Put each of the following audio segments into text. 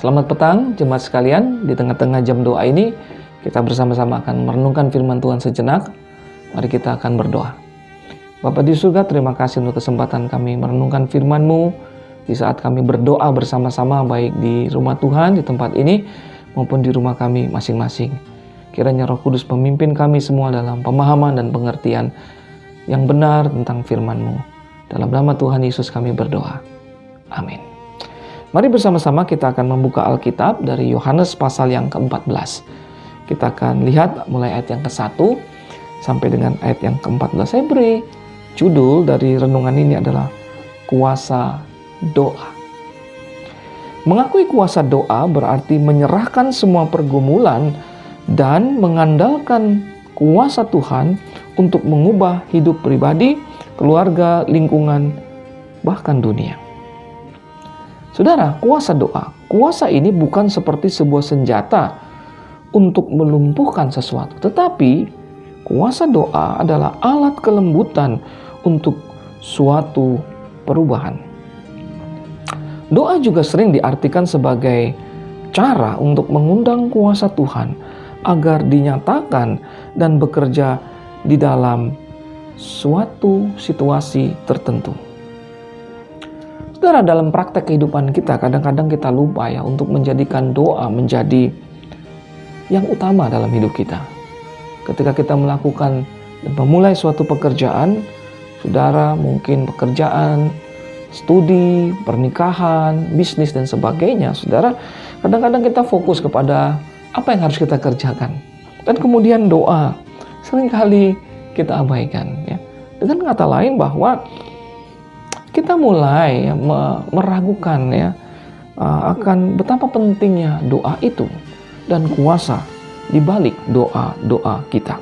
Selamat petang jemaat sekalian. Di tengah-tengah jam doa ini kita bersama-sama akan merenungkan firman Tuhan sejenak. Mari kita akan berdoa. Bapa di surga, terima kasih untuk kesempatan kami merenungkan firman-Mu di saat kami berdoa bersama-sama, baik di rumah Tuhan, di tempat ini, maupun di rumah kami masing-masing. Kiranya Roh Kudus memimpin kami semua dalam pemahaman dan pengertian yang benar tentang firman-Mu. Dalam nama Tuhan Yesus kami berdoa. Amin. Mari bersama-sama kita akan membuka Alkitab dari Yohanes pasal yang ke-14. Kita akan lihat mulai ayat yang ke-1 sampai dengan ayat yang ke-14. Saya beri judul dari renungan ini adalah kuasa doa. Mengakui kuasa doa berarti menyerahkan semua pergumulan dan mengandalkan kuasa Tuhan untuk mengubah hidup pribadi, keluarga, lingkungan, bahkan dunia. Saudara, kuasa doa. Kuasa ini bukan seperti sebuah senjata untuk melumpuhkan sesuatu. Tetapi, kuasa doa adalah alat kelembutan untuk suatu perubahan. Doa juga sering diartikan sebagai cara untuk mengundang kuasa Tuhan agar dinyatakan dan bekerja di dalam suatu situasi tertentu. Saudara, dalam praktek kehidupan kita, kadang-kadang kita lupa ya untuk menjadikan doa menjadi yang utama dalam hidup kita. Ketika kita melakukan dan memulai suatu pekerjaan, saudara, mungkin pekerjaan, studi, pernikahan, bisnis, dan sebagainya, saudara, kadang-kadang kita fokus kepada apa yang harus kita kerjakan. Dan kemudian doa, seringkali kita abaikan. Ya. Dengan kata lain bahwa kita mulai meragukan ya akan betapa pentingnya doa itu dan kuasa di balik doa-doa kita.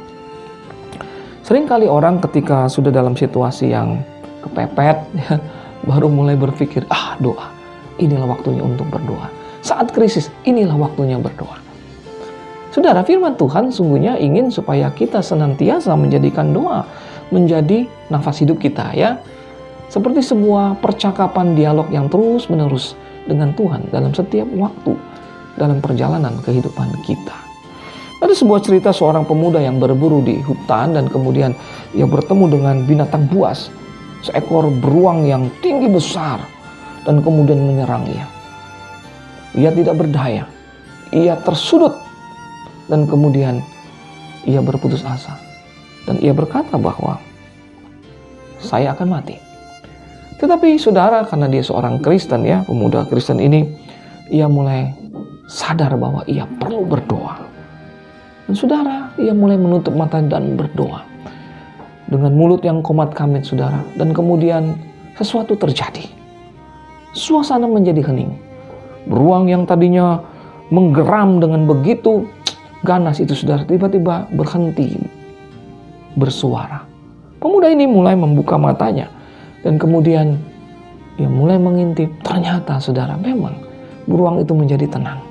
Seringkali orang ketika sudah dalam situasi yang kepepet ya, baru mulai berpikir, doa, inilah waktunya untuk berdoa. Saat krisis, inilah waktunya berdoa. Saudara, firman Tuhan sungguhnya ingin supaya kita senantiasa menjadikan doa menjadi nafas hidup kita ya. Seperti sebuah percakapan dialog yang terus-menerus dengan Tuhan dalam setiap waktu dalam perjalanan kehidupan kita. Ada sebuah cerita seorang pemuda yang berburu di hutan dan kemudian ia bertemu dengan binatang buas, seekor beruang yang tinggi besar dan kemudian menyerang ia. Ia tidak berdaya, ia tersudut dan kemudian ia berputus asa dan ia berkata bahwa saya akan mati. Tetapi saudara, karena dia seorang Kristen ya, pemuda Kristen ini, ia mulai sadar bahwa ia perlu berdoa. Dan saudara, ia mulai menutup mata dan berdoa. Dengan mulut yang komat kamit saudara. Dan kemudian sesuatu terjadi. Suasana menjadi hening. Beruang yang tadinya menggeram dengan begitu ganas itu saudara, tiba-tiba berhenti bersuara. Pemuda ini mulai membuka matanya. Dan kemudian ia mulai mengintip. Ternyata saudara, memang beruang itu menjadi tenang.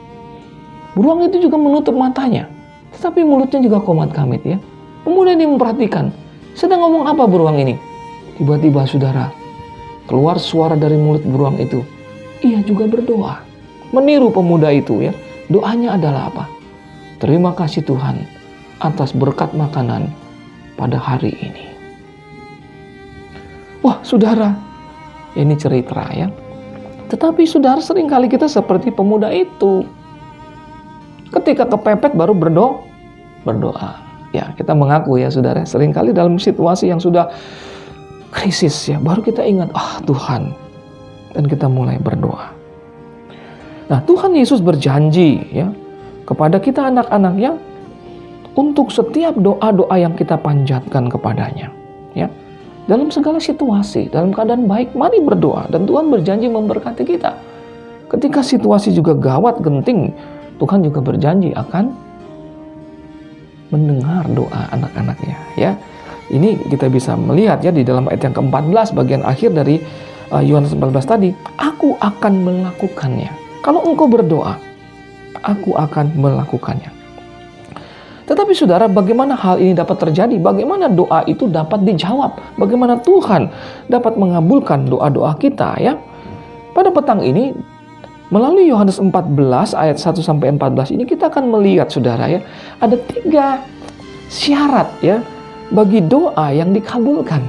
Beruang itu juga menutup matanya. Tetapi mulutnya juga komat kamit ya. Pemuda ini memperhatikan. Sedang ngomong apa beruang ini? Tiba-tiba saudara, keluar suara dari mulut beruang itu. Ia juga berdoa. Meniru pemuda itu ya. Doanya adalah apa? Terima kasih Tuhan atas berkat makanan pada hari ini. Wah saudara, ini cerita ya. Tetapi saudara, seringkali kita seperti pemuda itu. Ketika kepepet baru berdoa. Ya, kita mengaku ya saudara, seringkali dalam situasi yang sudah krisis ya, baru kita ingat, Tuhan. Dan kita mulai berdoa. Nah, Tuhan Yesus berjanji ya kepada kita anak-anaknya untuk setiap doa-doa yang kita panjatkan kepadanya. Ya. Dalam segala situasi, dalam keadaan baik, mari berdoa. Dan Tuhan berjanji memberkati kita. Ketika situasi juga gawat, genting, Tuhan juga berjanji akan mendengar doa anak-anaknya. Ya, ini kita bisa melihat ya di dalam ayat yang ke-14, bagian akhir dari Yohanes 14 tadi. Aku akan melakukannya. Kalau engkau berdoa, aku akan melakukannya. Tetapi saudara, bagaimana hal ini dapat terjadi? Bagaimana doa itu dapat dijawab? Bagaimana Tuhan dapat mengabulkan doa-doa kita ya? Pada petang ini, Melalui Yohanes 14 ayat 1 sampai 14 ini kita akan melihat saudara ya, ada 3 syarat ya bagi doa yang dikabulkan.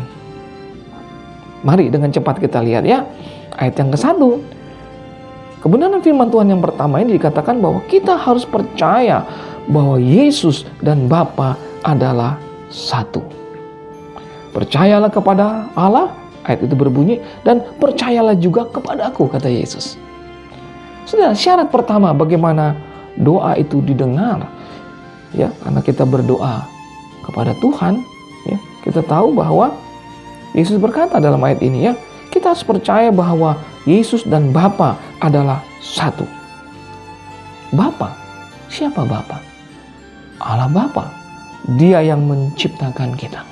Mari dengan cepat kita lihat ya. Ayat yang ke-1. Kebenaran firman Tuhan yang pertama ini dikatakan bahwa kita harus percaya bahwa Yesus dan Bapa adalah satu. Percayalah kepada Allah, ayat itu berbunyi, dan percayalah juga kepada aku, kata Yesus. Saudara, syarat pertama bagaimana doa itu didengar, ya, karena kita berdoa kepada Tuhan, ya, kita tahu bahwa Yesus berkata dalam ayat ini ya, kita harus percaya bahwa Yesus dan Bapa adalah satu. Bapa, siapa Bapa? Allah Bapa. Dia yang menciptakan kita.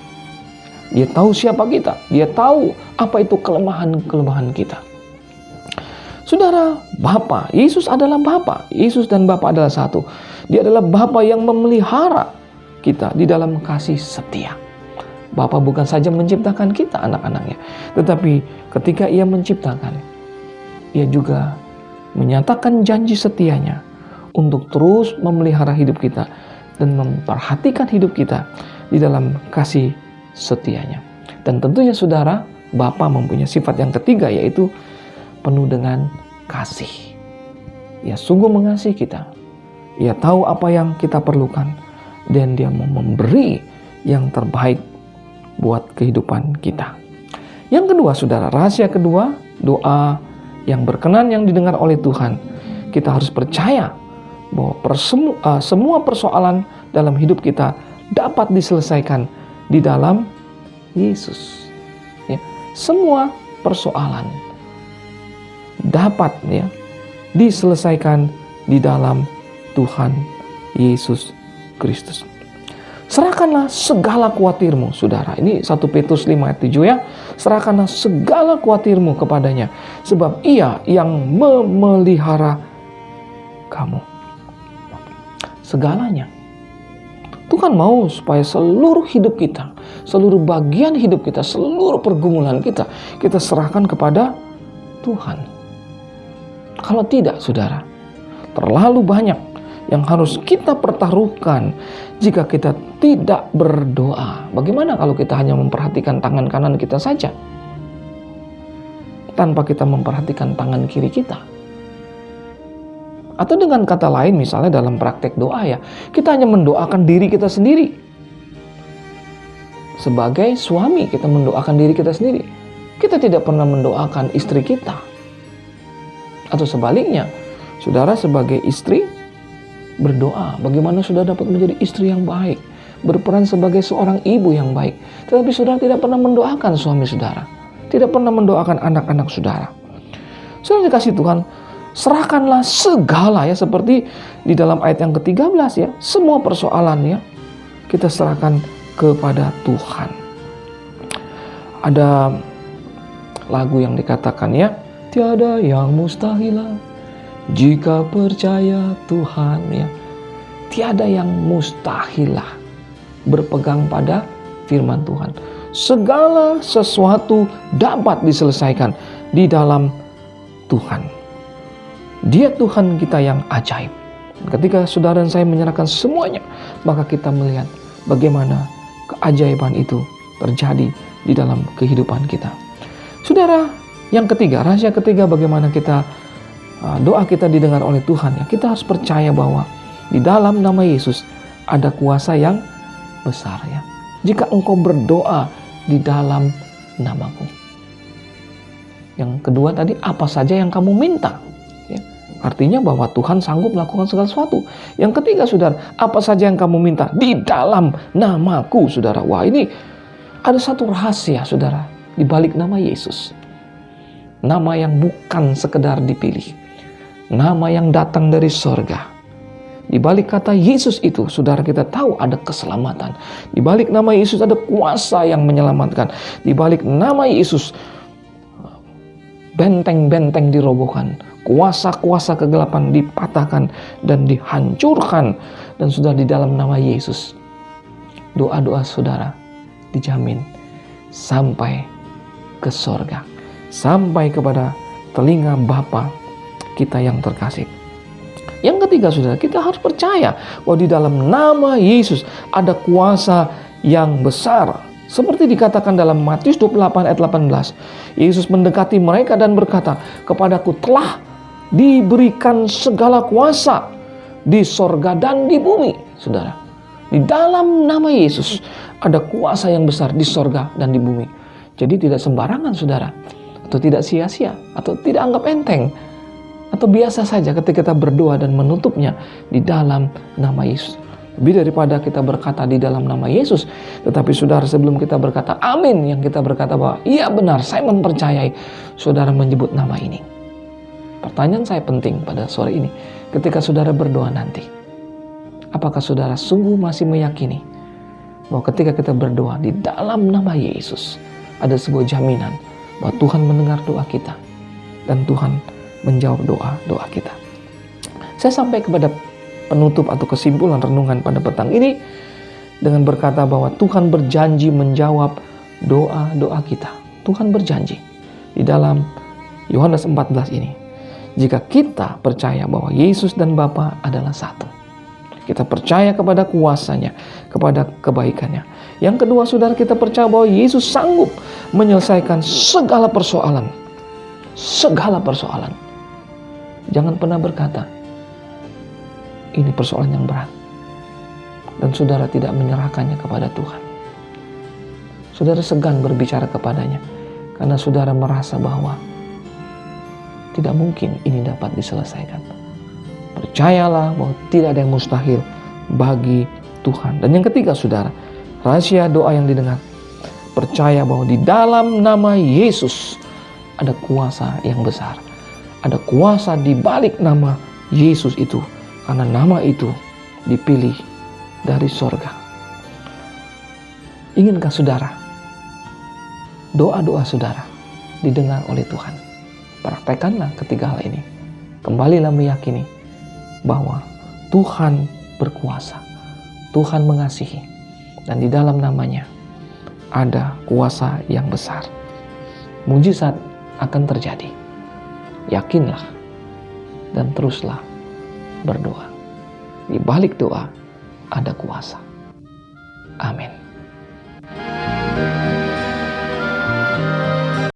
Dia tahu siapa kita. Dia tahu apa itu kelemahan-kelemahan kita. Saudara, Bapa, Yesus adalah Bapa. Yesus dan Bapa adalah satu. Dia adalah Bapa yang memelihara kita di dalam kasih setia. Bapa bukan saja menciptakan kita, anak-anaknya, tetapi ketika Ia menciptakan, Ia juga menyatakan janji setianya untuk terus memelihara hidup kita dan memperhatikan hidup kita di dalam kasih setianya. Dan tentunya saudara, Bapa mempunyai sifat yang ketiga, yaitu penuh dengan kasih. Ia sungguh mengasihi kita. Ia tahu apa yang kita perlukan dan Dia mau memberi yang terbaik buat kehidupan kita. Yang kedua saudara, rahasia kedua, doa yang berkenan yang didengar oleh Tuhan. Kita harus percaya bahwa semua persoalan dalam hidup kita dapat diselesaikan di dalam Yesus. Ya, semua persoalan dapat ya diselesaikan di dalam Tuhan Yesus Kristus. Serahkanlah segala khawatirmu, saudara. Ini 1 Petrus 5 ayat 7 ya. Serahkanlah segala khawatirmu kepadanya, sebab Ia yang memelihara kamu. Segalanya. Tuhan mau supaya seluruh hidup kita, seluruh bagian hidup kita, seluruh pergumulan kita, kita serahkan kepada Tuhan. Kalau tidak, saudara, terlalu banyak yang harus kita pertaruhkan jika kita tidak berdoa. Bagaimana kalau kita hanya memperhatikan tangan kanan kita saja, tanpa kita memperhatikan tangan kiri kita? Atau dengan kata lain, misalnya dalam praktek doa ya, kita hanya mendoakan diri kita sendiri. Sebagai suami, kita mendoakan diri kita sendiri. Kita tidak pernah mendoakan istri kita. Atau sebaliknya, saudara sebagai istri berdoa bagaimana saudara dapat menjadi istri yang baik, berperan sebagai seorang ibu yang baik. Tetapi saudara tidak pernah mendoakan suami saudara, tidak pernah mendoakan anak-anak saudara. Saudara dikasih Tuhan, serahkanlah segala ya, seperti di dalam ayat yang ke-13 ya, semua persoalannya kita serahkan kepada Tuhan. Ada lagu yang dikatakan ya, tiada yang mustahilah jika percaya Tuhan ya. Tiada yang mustahilah berpegang pada firman Tuhan. Segala sesuatu dapat diselesaikan di dalam Tuhan. Dia Tuhan kita yang ajaib. Ketika saudara dan saya menyerahkan semuanya, maka kita melihat bagaimana keajaiban itu terjadi di dalam kehidupan kita. Saudara, yang ketiga, rahasia ketiga bagaimana kita doa kita didengar oleh Tuhan ya. Kita harus percaya bahwa di dalam nama Yesus ada kuasa yang besar ya. Jika engkau berdoa di dalam namaku. Yang kedua tadi, apa saja yang kamu minta ya. Artinya bahwa Tuhan sanggup melakukan segala sesuatu. Yang ketiga saudara, apa saja yang kamu minta di dalam namaku saudara. Wah, ini ada satu rahasia saudara di balik nama Yesus. Nama yang bukan sekedar dipilih. Nama yang datang dari sorga. Di balik kata Yesus itu, saudara, kita tahu ada keselamatan. Di balik nama Yesus ada kuasa yang menyelamatkan. Di balik nama Yesus, benteng-benteng dirobohkan. Kuasa-kuasa kegelapan dipatahkan dan dihancurkan. Dan sudah di dalam nama Yesus, doa-doa saudara dijamin sampai ke sorga. Sampai kepada telinga Bapa kita yang terkasih. Yang ketiga, saudara, kita harus percaya bahwa di dalam nama Yesus ada kuasa yang besar. Seperti dikatakan dalam Matius 28 ayat 18. Yesus mendekati mereka dan berkata, "Kepadaku telah diberikan segala kuasa di sorga dan di bumi." Saudara, di dalam nama Yesus ada kuasa yang besar di sorga dan di bumi. Jadi tidak sembarangan, saudara, atau tidak sia-sia, atau tidak anggap enteng, atau biasa saja ketika kita berdoa dan menutupnya di dalam nama Yesus. Lebih daripada kita berkata di dalam nama Yesus, tetapi saudara, sebelum kita berkata amin, yang kita berkata bahwa iya benar, saya mempercayai, saudara menyebut nama ini. Pertanyaan saya penting pada sore ini, ketika saudara berdoa nanti, apakah saudara sungguh masih meyakini bahwa ketika kita berdoa di dalam nama Yesus, ada sebuah jaminan bahwa Tuhan mendengar doa kita dan Tuhan menjawab doa-doa kita. Saya sampai kepada penutup atau kesimpulan renungan pada petang ini dengan berkata bahwa Tuhan berjanji menjawab doa-doa kita. Tuhan berjanji di dalam Yohanes 14 ini, jika kita percaya bahwa Yesus dan Bapa adalah satu. Kita percaya kepada kuasanya, kepada kebaikannya. Yang kedua, saudara, kita percaya bahwa Yesus sanggup menyelesaikan segala persoalan. Segala persoalan. Jangan pernah berkata, ini persoalan yang berat, dan saudara tidak menyerahkannya kepada Tuhan. Saudara segan berbicara kepadanya, karena saudara merasa bahwa tidak mungkin ini dapat diselesaikan. Percayalah bahwa tidak ada yang mustahil bagi Tuhan. Dan yang ketiga, saudara, rahasia doa yang didengar. Percaya bahwa di dalam nama Yesus ada kuasa yang besar. Ada kuasa di balik nama Yesus itu. Karena nama itu dipilih dari sorga. Inginkah saudara doa-doa saudara didengar oleh Tuhan? Praktekkanlah ketiga hal ini. Kembalilah meyakini bahwa Tuhan berkuasa. Tuhan mengasihi. Dan di dalam namanya ada kuasa yang besar. Mujizat akan terjadi. Yakinlah dan teruslah berdoa. Di balik doa ada kuasa. Amin.